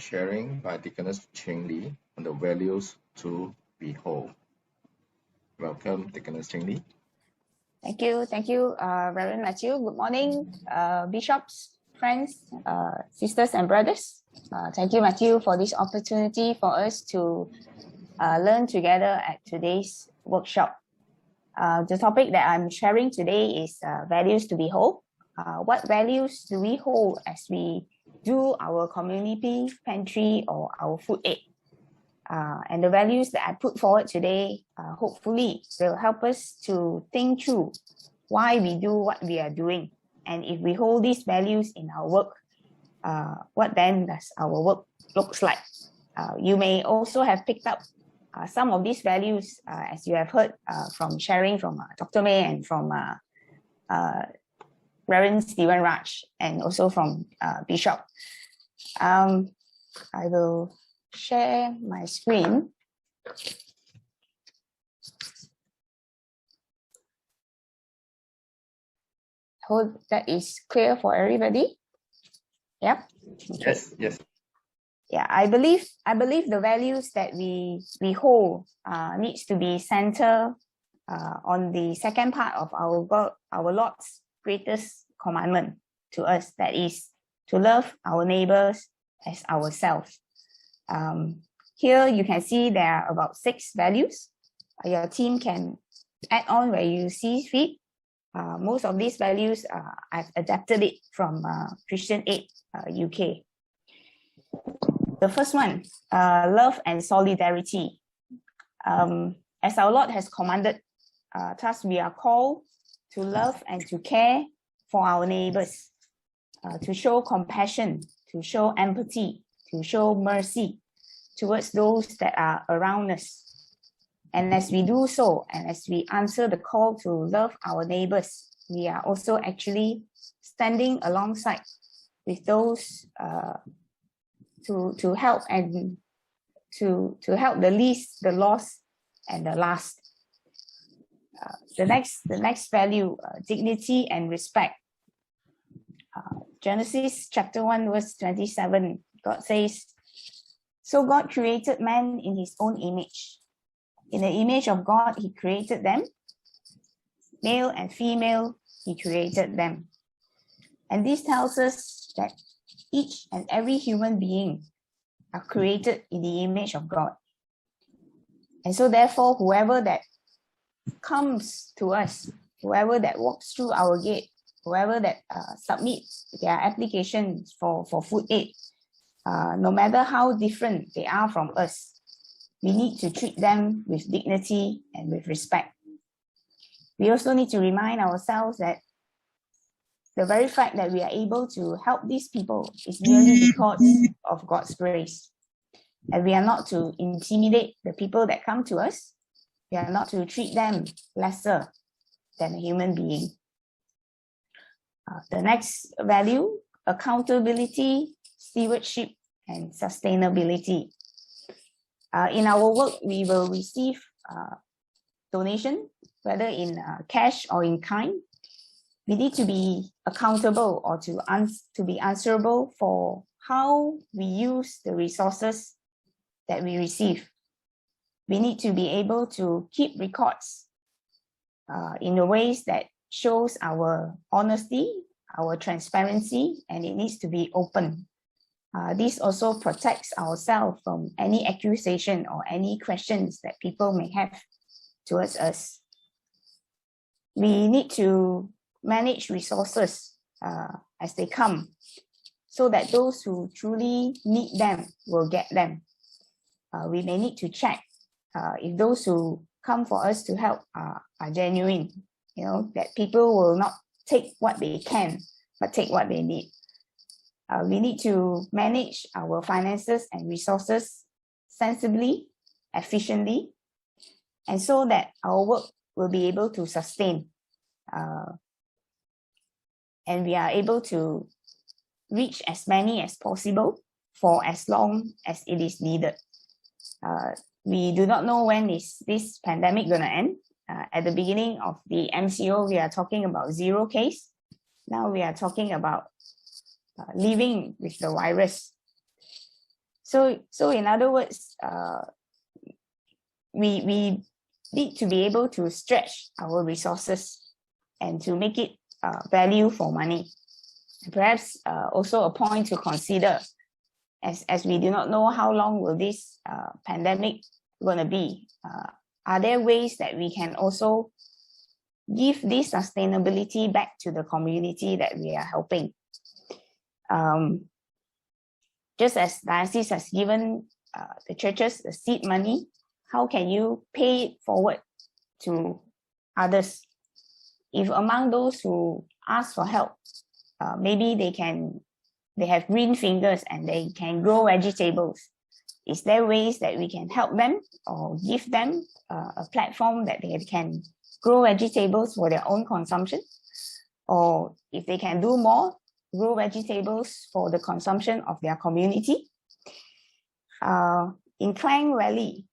sharing by Deaconess Ching Li on the values to be whole. Welcome, Deaconess Ching Li. Thank you, Reverend Matthew. Good morning, bishops, friends, sisters and brothers. Thank you, Matthew, for this opportunity for us to learn together at today's workshop. The topic that I'm sharing today is values to be whole. What values do we hold as we do our community pantry or our food aid? And the values that I put forward today, hopefully will help us to think through why we do what we are doing. And if we hold these values in our work, what then does our work looks like? You may also have picked up some of these values as you have heard from sharing from Dr. May and from Reverend Stephen Raj, and also from Bishop. I will share my screen. Hope that is clear for everybody. Yep. Okay. Yes. Yeah, I believe the values that we hold needs to be centered on the second part of our Lord's greatest commandment to us, that is to love our neighbors as ourselves. Here you can see there are about 6 values. Your team can add on where you see fit. Most of these values I've adapted it from Christian Aid UK. The first one, love and solidarity. As our Lord has commanded, thus we are called to love and to care for our neighbors, to show compassion, to show empathy, to show mercy towards those that are around us. And as we do so, and as we answer the call to love our neighbors, we are also actually standing alongside with those to help and to help the least, the lost, and the last. The next value, dignity and respect. Genesis chapter 1 verse 27, God says, "So God created man in his own image. In the image of God, he created them. Male and female, he created them." And this tells us that each and every human being are created in the image of God. And so therefore, whoever that comes to us, whoever that walks through our gate, whoever that submits their applications for food aid, no matter how different they are from us, we need to treat them with dignity and with respect. We also need to remind ourselves that the very fact that we are able to help these people is merely because of God's grace. And we are not to intimidate the people that come to us. We are not to treat them lesser than a human being. The next value, accountability, stewardship, and sustainability. In our work, we will receive donation, whether in cash or in kind. We need to be accountable or to be answerable for how we use the resources that we receive. We need to be able to keep records in the ways that shows our honesty, our transparency, and it needs to be open. This also protects ourselves from any accusation or any questions that people may have towards us. We need to manage resources as they come, so that those who truly need them will get them. We may need to check if those who come for us to help are genuine, that people will not take what they can, but take what they need. We need to manage our finances and resources sensibly, efficiently, and so that our work will be able to sustain. And we are able to reach as many as possible for as long as it is needed. We do not know when is this pandemic going to end. At the beginning of the MCO, we are talking about 0 case. Now we are talking about living with the virus. So in other words, we need to be able to stretch our resources and to make it value for money. Perhaps also a point to consider, as we do not know how long will this pandemic going to be. Are there ways that we can also give this sustainability back to the community that we are helping? Just as diocese has given the churches the seed money, how can you pay it forward to others? If among those who ask for help, maybe they have green fingers and they can grow vegetables, is there ways that we can help them or give them a platform that they can grow vegetables for their own consumption? Or if they can do more, grow vegetables for the consumption of their community? In Klang Valley,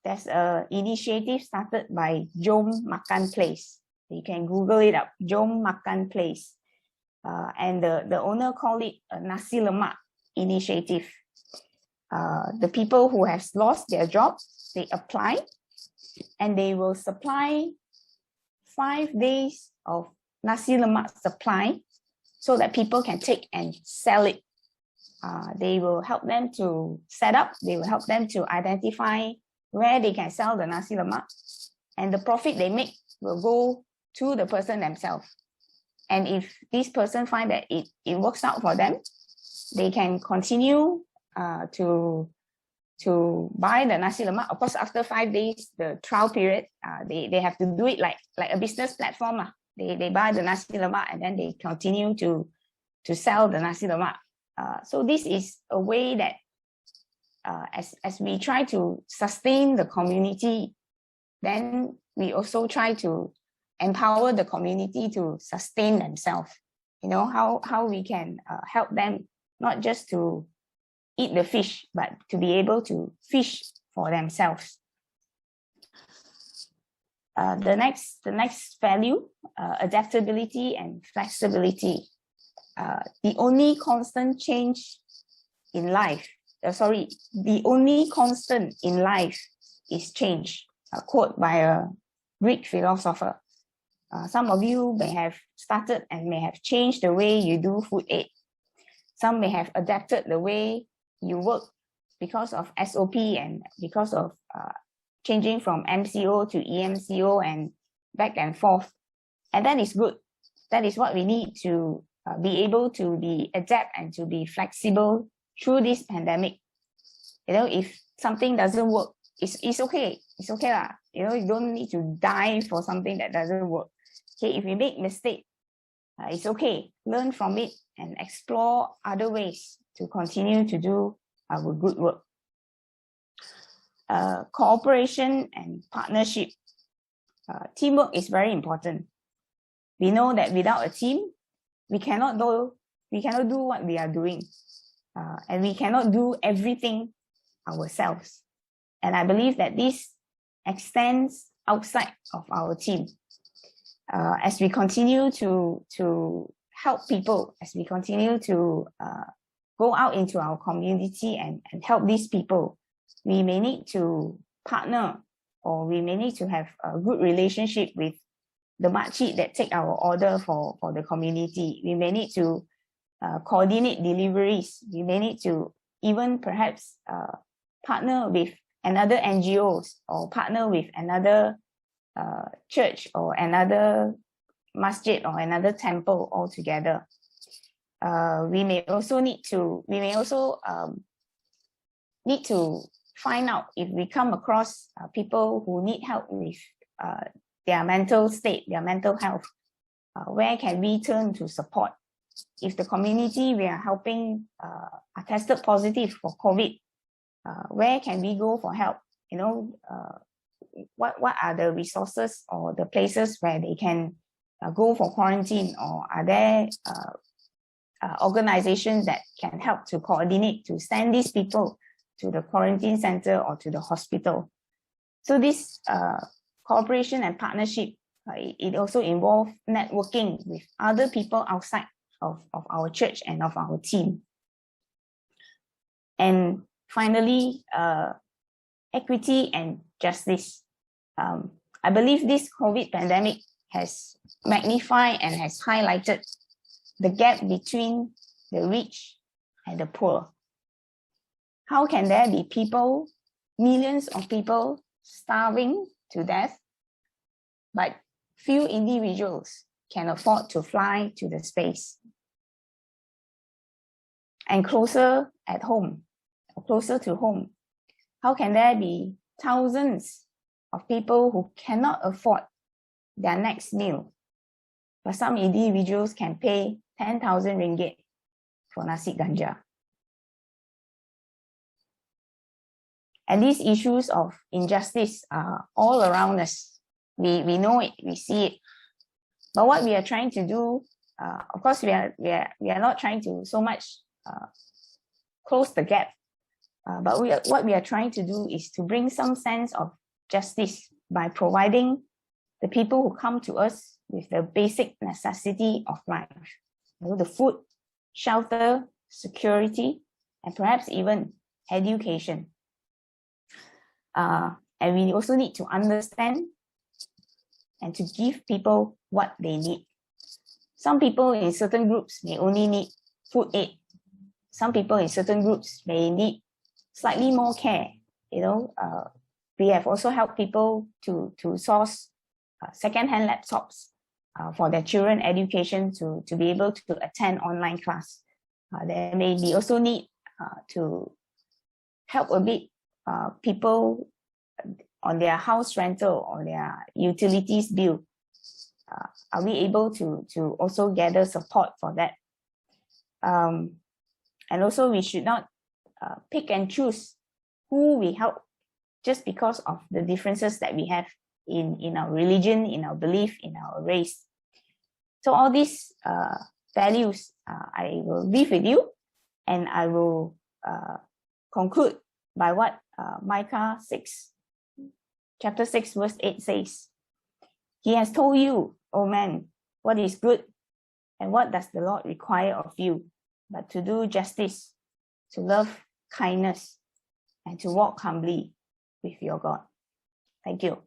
there's an initiative started by Jom Makan Place. You can Google it up, Jom Makan Place. And the owner called it a Nasi Lemak initiative. The people who have lost their jobs, they apply and they will supply 5 days of Nasi Lemak supply so that people can take and sell it. They will help them to set up, they will help them to identify where they can sell the Nasi Lemak, and the profit they make will go to the person themselves. And if this person find that it works out for them, they can continue to buy the Nasi Lemak. Of course, after 5 days, the trial period, they have to do it like a business platform. They buy the Nasi Lemak and then they continue to sell the Nasi Lemak. So this is a way that as we try to sustain the community, then we also try to empower the community to sustain themselves. You know, how we can help them not just to eat the fish, but to be able to fish for themselves. The next value, adaptability and flexibility. The only constant change in life, the only constant in life is change. A quote by a Greek philosopher. Some of you may have started and may have changed the way you do food aid. Some may have adapted the way you work because of SOP and because of changing from MCO to EMCO and back and forth. And that is good. That is what we need to be able to be adapt and to be flexible through this pandemic. You know, if something doesn't work, it's okay. It's okay lah. You know, you don't need to die for something that doesn't work. Okay, if we make mistake, it's okay. Learn from it and explore other ways to continue to do our good work. Cooperation and partnership. Teamwork is very important. We know that without a team, we cannot do what we are doing, and we cannot do everything ourselves. And I believe that this extends outside of our team. As we continue to help people, as we continue to go out into our community and help these people, we may need to partner, or we may need to have a good relationship with the makcik that take our order for the community. We may need to coordinate deliveries. We may need to even perhaps partner with another NGOs, or partner with another church or another masjid or another temple altogether. We may also need to find out, if we come across people who need help with their mental state, their mental health, where can we turn to support? If the community we are helping are tested positive for COVID, where can we go for help? You know, what are the resources or the places where they can go for quarantine, or are there organizations that can help to coordinate to send these people to the quarantine center or to the hospital? So this cooperation and partnership, it also involves networking with other people outside of our church and of our team. And finally, equity and justice. I believe this COVID pandemic has magnified and has highlighted the gap between the rich and the poor. How can there be people, millions of people starving to death, but few individuals can afford to fly to the space? And closer at home, closer to home, how can there be thousands of people who cannot afford their next meal, but some individuals can pay 10,000 ringgit for nasi ganja? And these issues of injustice are all around us. We know it, we see it. But what we are trying to do, of course, we are not trying to so much close the gap. But what we are trying to do is to bring some sense of justice by providing the people who come to us with the basic necessity of life, the food, shelter, security, and perhaps even education. And we also need to understand and to give people what they need. Some people in certain groups may only need food aid. Some people in certain groups may need slightly more care. We have also helped people to source second-hand laptops for their children education to be able to attend online class. There may be also need to help a bit people on their house rental or their utilities bill. Are we able to also gather support for that? And also we should not pick and choose who we help just because of the differences that we have in our religion, in our belief, in our race. So all these values I will leave with you, and I will conclude by what Micah 6, chapter 6, verse 8 says. He has told you, O man, what is good, and what does the Lord require of you, but to do justice, to love kindness, and to walk humbly with your God. Thank you.